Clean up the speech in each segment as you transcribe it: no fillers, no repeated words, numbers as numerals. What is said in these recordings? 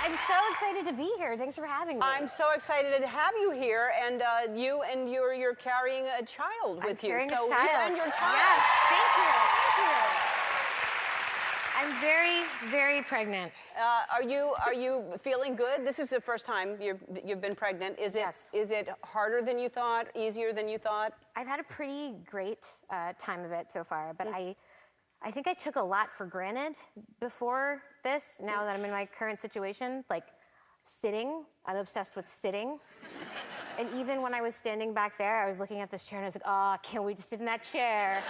I'm so excited to be here. Thanks for having me. I'm so excited to have you here, and you're carrying a child with you. Carrying a child. You and your child. Yes, thank you. I'm very, very pregnant. Are you feeling good? This is the first time you've been pregnant. Yes. Is it harder than you thought? Easier than you thought? I've had a pretty great time of it so far, but I think I took a lot for granted before this. Now that I'm in my current situation, like sitting, I'm obsessed with sitting. And even when I was standing back there, I was looking at this chair and I was like, oh, I can't wait to sit in that chair.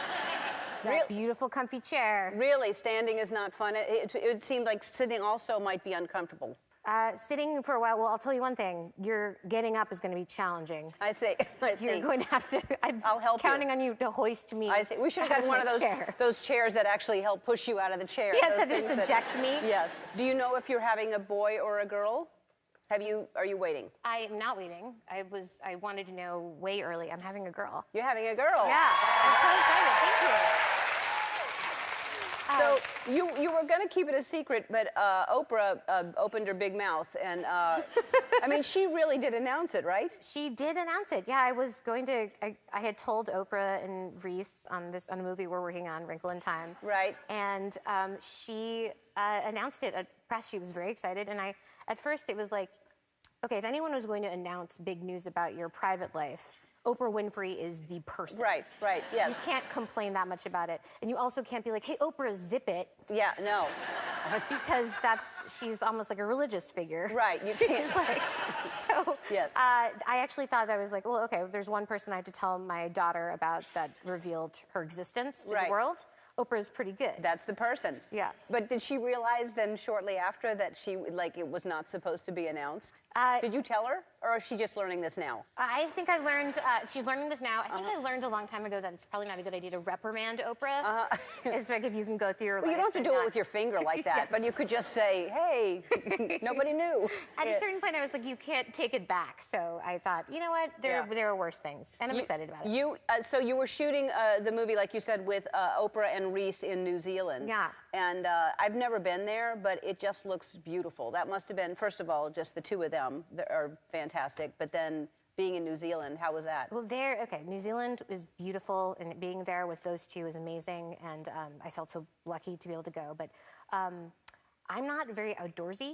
That beautiful, comfy chair. Really, standing is not fun. It seemed like sitting also might be uncomfortable. Sitting for a while, well, I'll tell you one thing. Your getting up is going to be challenging. I see. You're going to have to, I'll help you. Counting on you to hoist me. I see. We should have gotten one of those chairs that actually help push you out of the chair. Yes, that just eject me. Yes. Do you know if you're having a boy or a girl? Are you waiting? I am not waiting. I wanted to know way early. I'm having a girl. You're having a girl? Yeah. I'm so excited. Thank you. So you were going to keep it a secret, but Oprah opened her big mouth, and I mean, she really did announce it, right? She did announce it. Yeah, I was going to. I had told Oprah and Reese on a movie we're working on, Wrinkle in Time. Right. And she announced it at press. She was very excited, and at first it was like, okay, if anyone was going to announce big news about your private life, Oprah Winfrey is the person. Right, yes. You can't complain that much about it. And you also can't be like, hey, Oprah, zip it. Yeah, no. Because she's almost like a religious figure. Right, you can't. Like, so yes. I actually thought that was like, well, okay, there's one person I have to tell my daughter about that revealed her existence to the world. Oprah's pretty good. That's the person. Yeah. But did she realize then shortly after that it was not supposed to be announced? Did you tell her? Or is she just learning this now? I think I've learned, she's learning this now. I think I learned a long time ago that it's probably not a good idea to reprimand Oprah. It's like if you can go through your life. Well, you don't have to do it with your finger like that, Yes. but you could just say, hey, nobody knew. At a certain point, I was like, you can't take it back. So I thought, you know what, there are worse things. And I'm excited about it. So you were shooting the movie, like you said, with Oprah and Reese in New Zealand. Yeah. And I've never been there, but it just looks beautiful. That must have been, first of all, just the two of them are fantastic. But then being in New Zealand, how was that? Well, New Zealand is beautiful, and being there with those two is amazing. And I felt so lucky to be able to go. But I'm not very outdoorsy,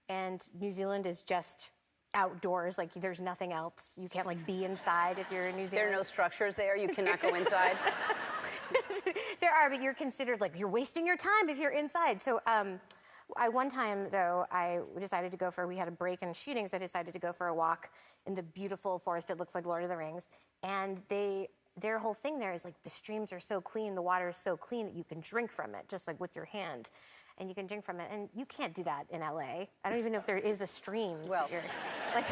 and New Zealand is just outdoors. Like, there's nothing else. You can't, like, be inside if you're in New Zealand. There are no structures there? You cannot go inside? There are, but you're considered, like, you're wasting your time if you're inside. So one time, though, I decided to we had a break in shooting, so I decided to go for a walk in the beautiful forest. It looks like Lord of the Rings. And their whole thing there is, like, the streams are so clean, the water is so clean that you can drink from it, just like with your hand. And you can drink from it, and you can't do that in LA. I don't even know if there is a stream. Well, here. Like,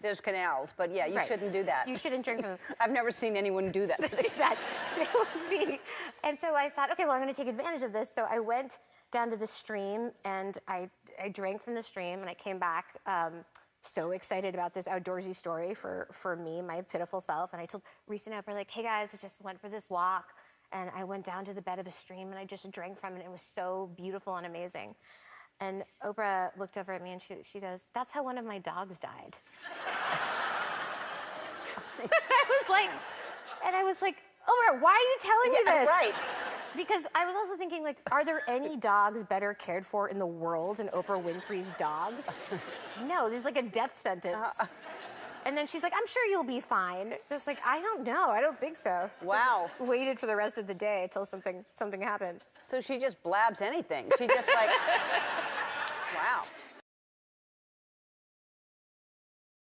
there's canals, but yeah, you shouldn't do that. You shouldn't drink from them. I've never seen anyone do that. It would be. And so I thought, okay, well, I'm going to take advantage of this. So I went down to the stream, and I drank from the stream, and I came back so excited about this outdoorsy story for me, my pitiful self. And I told Reese and Oprah, like, hey, guys, I just went for this walk. And I went down to the bed of a stream, and I just drank from it. It was so beautiful and amazing. And Oprah looked over at me, and she goes, that's how one of my dogs died. I was like, Oprah, why are you telling me this? Right. Because I was also thinking, like, are there any dogs better cared for in the world than Oprah Winfrey's dogs? No, this is like a death sentence. And then she's like, I'm sure you'll be fine. Just like, I don't know. I don't think so. Wow. So waited for the rest of the day until something happened. So she just blabs anything. She just like, wow.